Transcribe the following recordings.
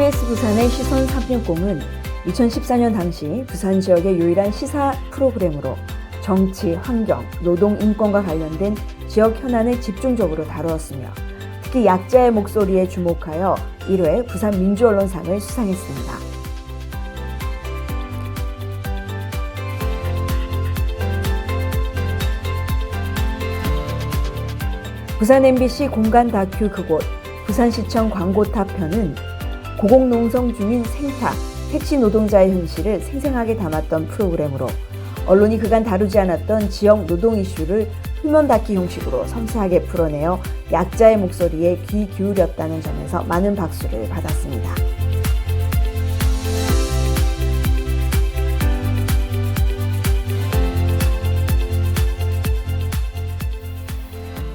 KBS 부산의 시선 360은 2014년 당시 부산 지역의 유일한 시사 프로그램으로 정치, 환경, 노동, 인권과 관련된 지역 현안을 집중적으로 다루었으며 특히 약자의 목소리에 주목하여 1회 부산 민주언론상을 수상했습니다. 부산 MBC 공간 다큐 그곳 부산시청 광고탑 편은 고공농성 중인 생타, 택시 노동자의 현실을 생생하게 담았던 프로그램으로 언론이 그간 다루지 않았던 지역 노동 이슈를 표면 다큐 형식으로 섬세하게 풀어내어 약자의 목소리에 귀 기울였다는 점에서 많은 박수를 받았습니다.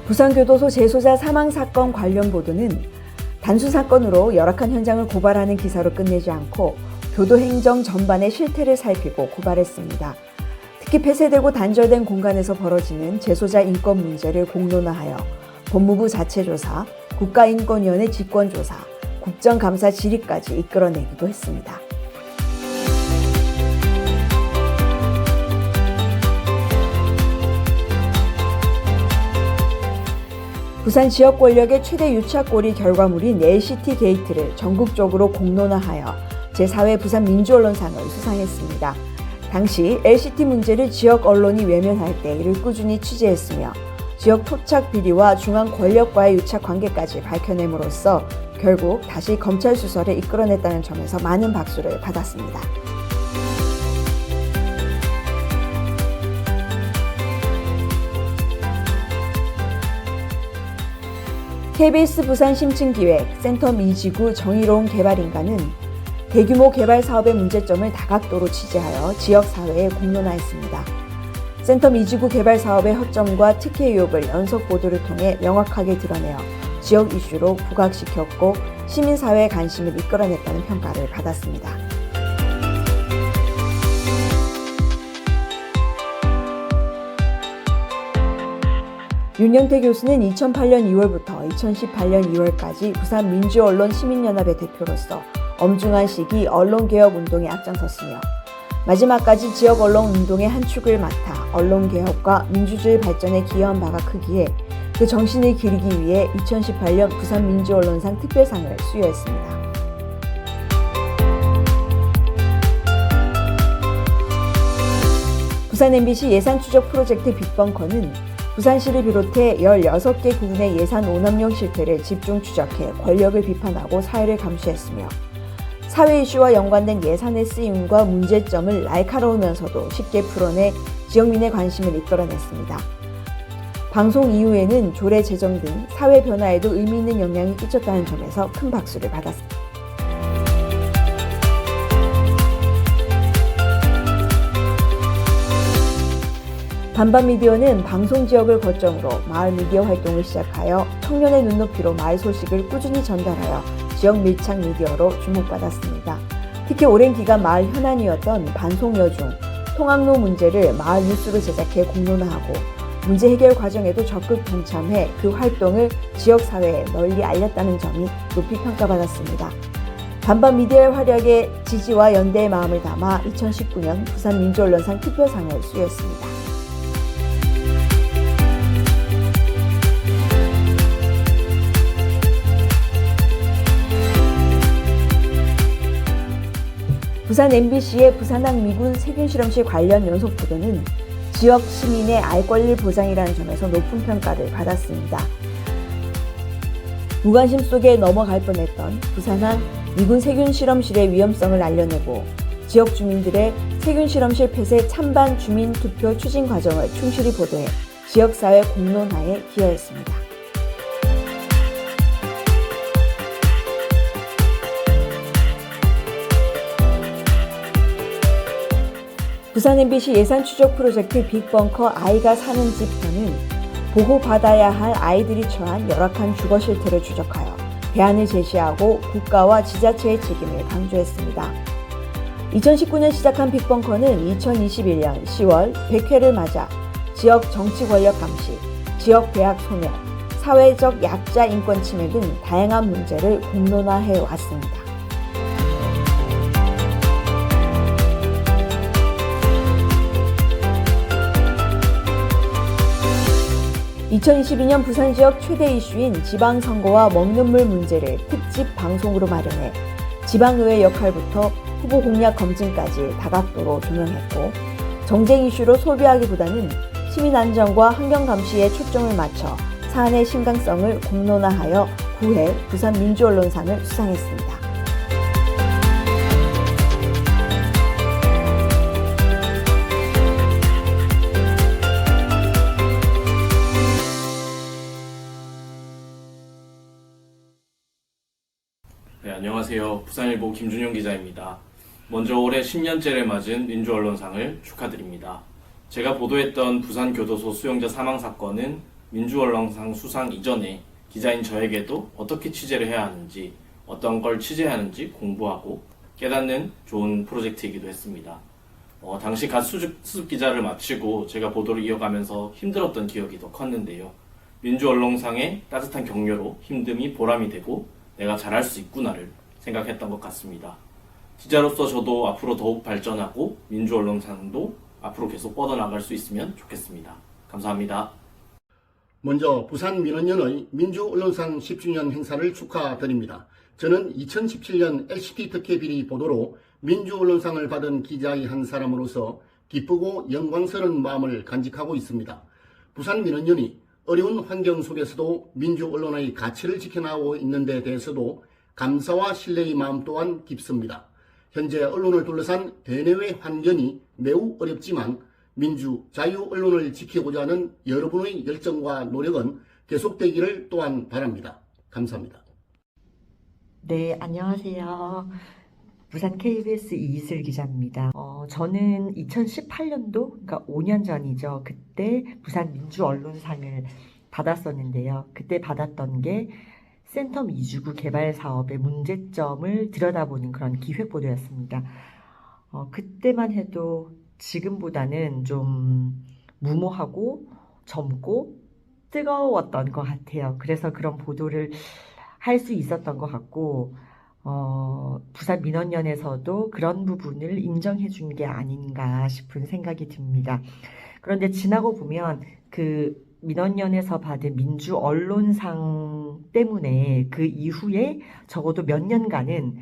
부산교도소 재소자 사망사건 관련 보도는 단순 사건으로 열악한 현장을 고발하는 기사로 끝내지 않고 교도행정 전반의 실태를 살피고 고발했습니다. 특히 폐쇄되고 단절된 공간에서 벌어지는 재소자 인권 문제를 공론화하여 법무부 자체조사, 국가인권위원회 직권조사, 국정감사 질의까지 이끌어내기도 했습니다. 부산 지역 권력의 최대 유착고리 결과물인 LCT 게이트를 전국적으로 공론화하여 제4회 부산 민주언론상을 수상했습니다. 당시 LCT 문제를 지역 언론이 외면할 때 이를 꾸준히 취재했으며 지역 토착 비리와 중앙 권력과의 유착 관계까지 밝혀냄으로써 결국 다시 검찰 수사를 이끌어냈다는 점에서 많은 박수를 받았습니다. KBS 부산 심층기획 센터 미지구 정의로운 개발인가는 대규모 개발 사업의 문제점을 다각도로 취재하여 지역사회에 공론화했습니다. 센터 미지구 개발 사업의 허점과 특혜 의혹을 연속 보도를 통해 명확하게 드러내어 지역 이슈로 부각시켰고 시민사회의 관심을 이끌어냈다는 평가를 받았습니다. 윤영태 교수는 2008년 2월부터 2018년 2월까지 부산 민주언론 시민연합의 대표로서 엄중한 시기 언론개혁 운동에 앞장섰으며 마지막까지 지역 언론 운동의 한 축을 맡아 언론개혁과 민주주의 발전에 기여한 바가 크기에 그 정신을 기리기 위해 2018년 부산 민주언론상 특별상을 수여했습니다. 부산 MBC 예산추적 프로젝트 빅벙커는 부산시를 비롯해 16개 구군의 예산 오남용 실태를 집중 추적해 권력을 비판하고 사회를 감시했으며 사회 이슈와 연관된 예산의 쓰임과 문제점을 날카로우면서도 쉽게 풀어내 지역민의 관심을 이끌어냈습니다. 방송 이후에는 조례 제정 등 사회 변화에도 의미 있는 영향이 끼쳤다는 점에서 큰 박수를 받았습니다. 반반미디어는 방송지역을 거점으로 마을 미디어 활동을 시작하여 청년의 눈높이로 마을 소식을 꾸준히 전달하여 지역 밀착 미디어로 주목받았습니다. 특히 오랜 기간 마을 현안이었던 반송여중, 통학로 문제를 마을 뉴스로 제작해 공론화하고 문제 해결 과정에도 적극 동참해 그 활동을 지역사회에 널리 알렸다는 점이 높이 평가받았습니다. 반반미디어의 활약에 지지와 연대의 마음을 담아 2019년 부산 민주언론상 특별상을 수여했습니다. 부산 MBC의 부산항 미군 세균실험실 관련 연속 보도는 지역 시민의 알 권리 보장이라는 점에서 높은 평가를 받았습니다. 무관심 속에 넘어갈 뻔했던 부산항 미군 세균실험실의 위험성을 알려내고 지역 주민들의 세균실험실 폐쇄 찬반 주민투표 추진 과정을 충실히 보도해 지역사회 공론화에 기여했습니다. 부산 MBC 예산 추적 프로젝트 빅벙커 아이가 사는 집 편은 보호받아야 할 아이들이 처한 열악한 주거 실태를 추적하여 대안을 제시하고 국가와 지자체의 책임을 강조했습니다. 2019년 시작한 빅벙커는 2021년 10월 100회를 맞아 지역 정치 권력 감시, 지역 대학 소멸, 사회적 약자 인권 침해 등 다양한 문제를 공론화해 왔습니다. 2022년 부산 지역 최대 이슈인 지방선거와 먹는 물 문제를 특집 방송으로 마련해 지방의회 역할부터 후보 공약 검증까지 다각도로 조명했고, 정쟁 이슈로 소비하기보다는 시민 안전과 환경 감시에 초점을 맞춰 사안의 심각성을 공론화하여 9회 부산 민주언론상을 수상했습니다. 네, 안녕하세요. 부산일보 김준용 기자입니다. 먼저 올해 10년째를 맞은 민주언론상을 축하드립니다. 제가 보도했던 부산교도소 수용자 사망 사건은 민주언론상 수상 이전에 기자인 저에게도 어떻게 취재를 해야 하는지, 어떤 걸 취재하는지 공부하고 깨닫는 좋은 프로젝트이기도 했습니다. 당시 갓 수습 기자를 마치고 제가 보도를 이어가면서 힘들었던 기억이 더 컸는데요. 민주언론상의 따뜻한 격려로 힘듦이 보람이 되고 내가 잘할 수 있구나를 생각했던 것 같습니다. 기자로서 저도 앞으로 더욱 발전하고 민주언론상도 앞으로 계속 뻗어나갈 수 있으면 좋겠습니다. 감사합니다. 먼저 부산 민원연의 민주언론상 10주년 행사를 축하드립니다. 저는 2017년 LCT 특혜 비리 보도로 민주언론상을 받은 기자의 한 사람으로서 기쁘고 영광스러운 마음을 간직하고 있습니다. 부산 민원연이 어려운 환경 속에서도 민주언론의 가치를 지켜나가고 있는 데 대해서도 감사와 신뢰의 마음 또한 깊습니다. 현재 언론을 둘러싼 대내외 환경이 매우 어렵지만 민주, 자유 언론을 지키고자 하는 여러분의 열정과 노력은 계속되기를 또한 바랍니다. 감사합니다. 네, 안녕하세요. 부산 KBS 이슬 기자입니다. 저는 2018년도, 그러니까 5년 전이죠. 그때 부산 민주언론상을 받았었는데요. 그때 받았던 게 센텀 이주구 개발 사업의 문제점을 들여다보는 그런 기획보도였습니다. 그때만 해도 지금보다는 좀 무모하고 젊고 뜨거웠던 것 같아요. 그래서 그런 보도를 할 수 있었던 것 같고, 부산 민원연에서도 그런 부분을 인정해 준 게 아닌가 싶은 생각이 듭니다. 그런데 지나고 보면 그 민원연에서 받은 민주언론상 때문에 그 이후에 적어도 몇 년간은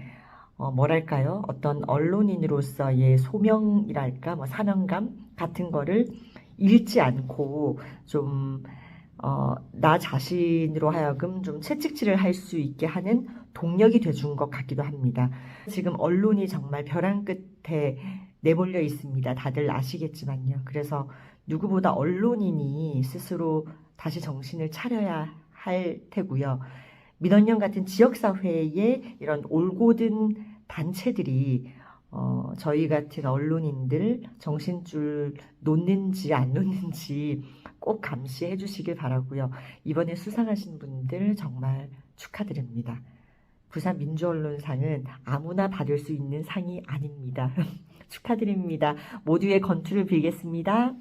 뭐랄까요? 어떤 언론인으로서의 소명이랄까, 사명감 같은 거를 잃지 않고 좀 나 자신으로 하여금 좀 채찍질을 할 수 있게 하는 동력이 돼준 것 같기도 합니다. 지금 언론이 정말 벼랑 끝에 내몰려 있습니다. 다들 아시겠지만요. 그래서 누구보다 언론인이 스스로 다시 정신을 차려야 할 테고요. 민원연 같은 지역사회의 이런 올곧은 단체들이 저희 같은 언론인들 정신줄 놓는지 안 놓는지 꼭 감시해 주시길 바라고요. 이번에 수상하신 분들 정말 축하드립니다. 부산 민주언론상은 아무나 받을 수 있는 상이 아닙니다. 축하드립니다. 모두의 건투를 빌겠습니다.